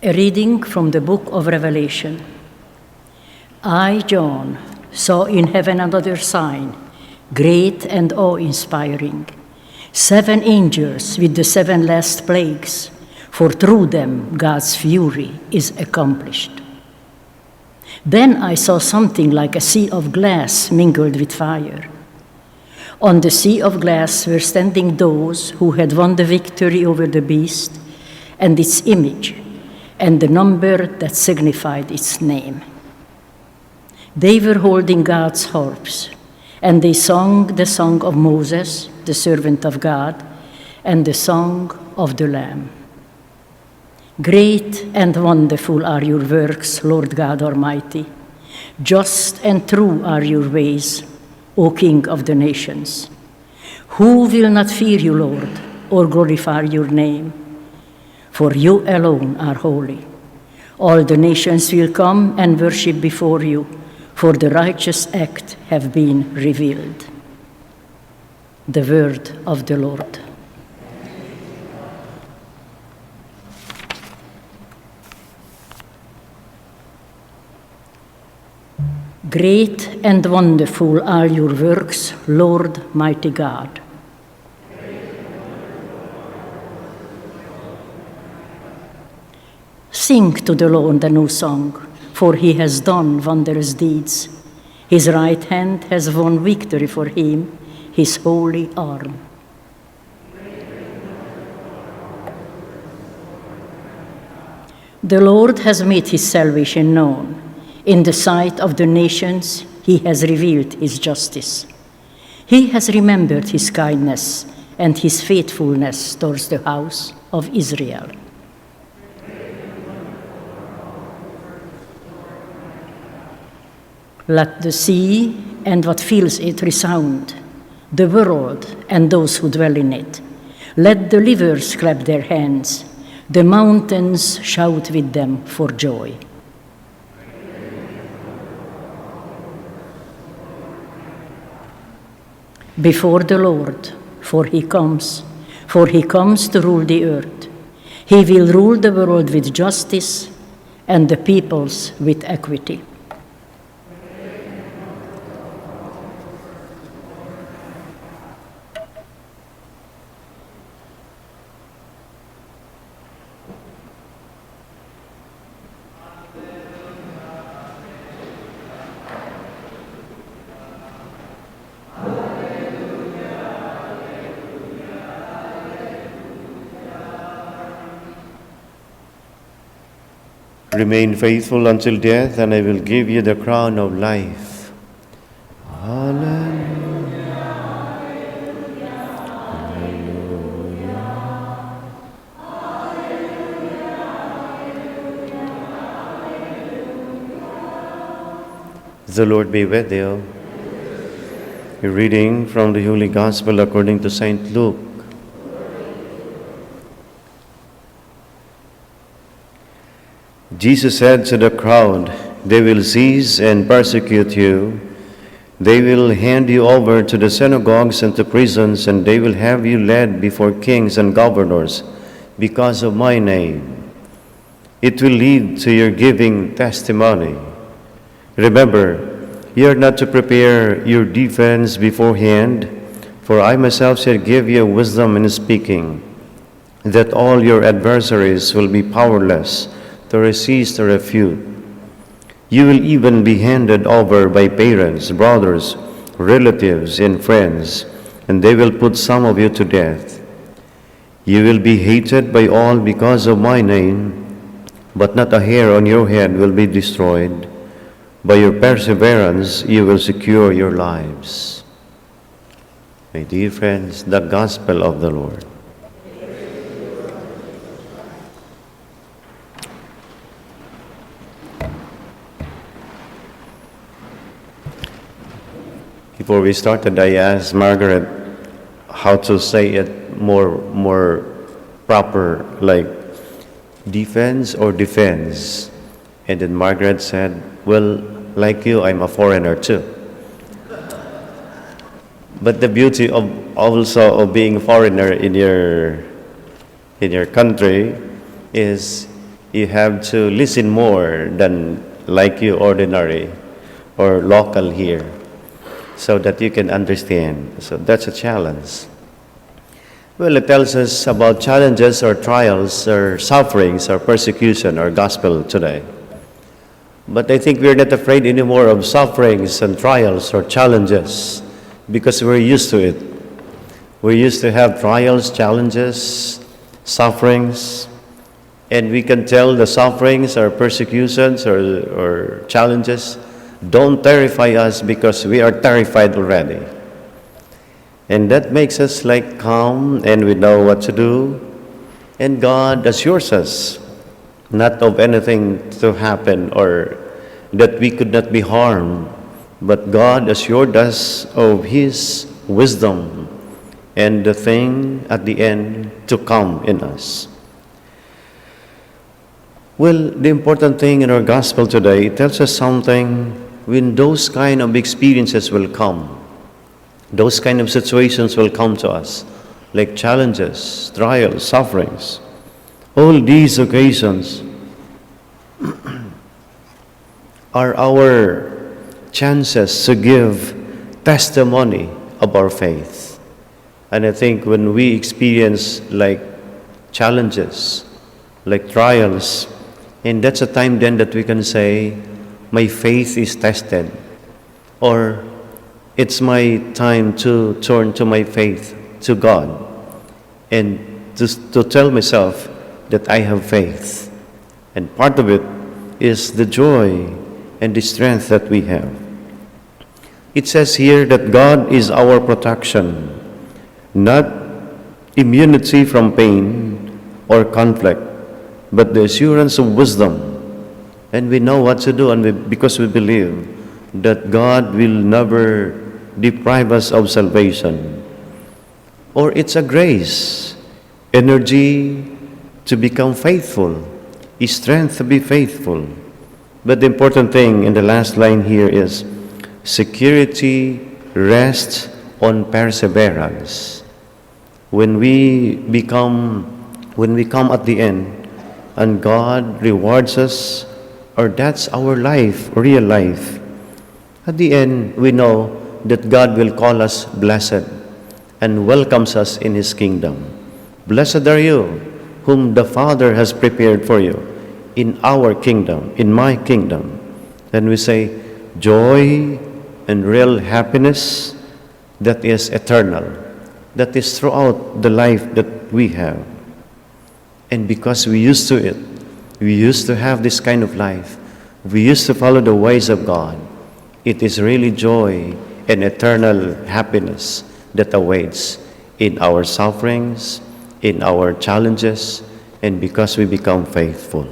A reading from the book of Revelation. I, John, saw in heaven another sign, great and awe-inspiring, 7 angels with the 7 last plagues, for through them God's fury is accomplished. Then I saw something like a sea of glass mingled with fire. On the sea of glass were standing those who had won the victory over the beast and its image, and the number that signified its name. They were holding God's harps, and they sang the song of Moses, the servant of God, and the song of the Lamb. Great and wonderful are your works, Lord God Almighty. Just and true are your ways, O King of the nations. Who will not fear you, Lord, or glorify your name? For you alone are holy. All the nations will come and worship before you, for the righteous act have been revealed. The word of the Lord. Great and wonderful are your works, Lord, mighty God. Sing to the Lord a new song, for he has done wondrous deeds. His right hand has won victory for him, his holy arm. The Lord has made his salvation known. In the sight of the nations, he has revealed his justice. He has remembered his kindness and his faithfulness towards the house of Israel. Let the sea and what fills it resound, the world and those who dwell in it. Let the rivers clap their hands, the mountains shout with them for joy. Before the Lord, for he comes to rule the earth. He will rule the world with justice and the peoples with equity. Remain faithful until death, and I will give you the crown of life. Hallelujah. The Lord be with you. A reading from the Holy Gospel according to St. Luke. Jesus said to the crowd, "They will seize and persecute you. They will hand you over to the synagogues and to prisons, and they will have you led before kings and governors because of my name. It will lead to your giving testimony. Remember, you are not to prepare your defense beforehand, for I myself shall give you wisdom in speaking, that all your adversaries will be powerless to resist or refute. You will even be handed over by parents, brothers, relatives, and friends, and they will put some of you to death. You will be hated by all because of my name, but not a hair on your head will be destroyed. By your perseverance, you will secure your lives." My dear friends, the Gospel of the Lord. Before we started, I asked Margaret how to say it more proper, like defense or defense. And then Margaret said, "Well, like you, I'm a foreigner too." But the beauty of also of being a foreigner in your country is You have to listen more than like you ordinary or local here, so that you can understand. So that's a challenge. Well, it tells us about challenges or trials or sufferings or persecution or gospel today. But I think we're not afraid anymore of sufferings and trials or challenges because we're used to it. We're used to have trials, challenges, sufferings, and we can tell the sufferings or persecutions or challenges don't terrify us because we are terrified already. And that makes us like calm and we know what to do. And God assures us not of anything to happen or that we could not be harmed, but God assured us of His wisdom and the thing at the end to come in us. Well, the important thing in our gospel today, it tells us something when those kind of experiences will come. Those kind of situations will come to us, like challenges, trials, sufferings. All these occasions are our chances to give testimony of our faith. And I think when we experience like challenges, like trials, and that's a time then that we can say, my faith is tested, or it's my time to turn to my faith, to God, and to tell myself that I have faith. And part of it is the joy and the strength that we have. It says here that God is our protection, not immunity from pain or conflict, but the assurance of wisdom. And we know what to do, and because we believe that God will never deprive us of salvation. Or it's a grace, energy to become faithful, strength to be faithful. But the important thing in the last line here is security rests on perseverance. When we come at the end and God rewards us, or that's our life, real life, at the end we know that God will call us blessed and welcomes us in His kingdom. Blessed are you, whom the Father has prepared for you in our kingdom, in my kingdom. Then we say, joy and real happiness that is eternal, that is throughout the life that we have. And because we used to it, we used to have this kind of life, we used to follow the ways of God, it is really joy and eternal happiness that awaits in our sufferings, in our challenges, and because we become faithful.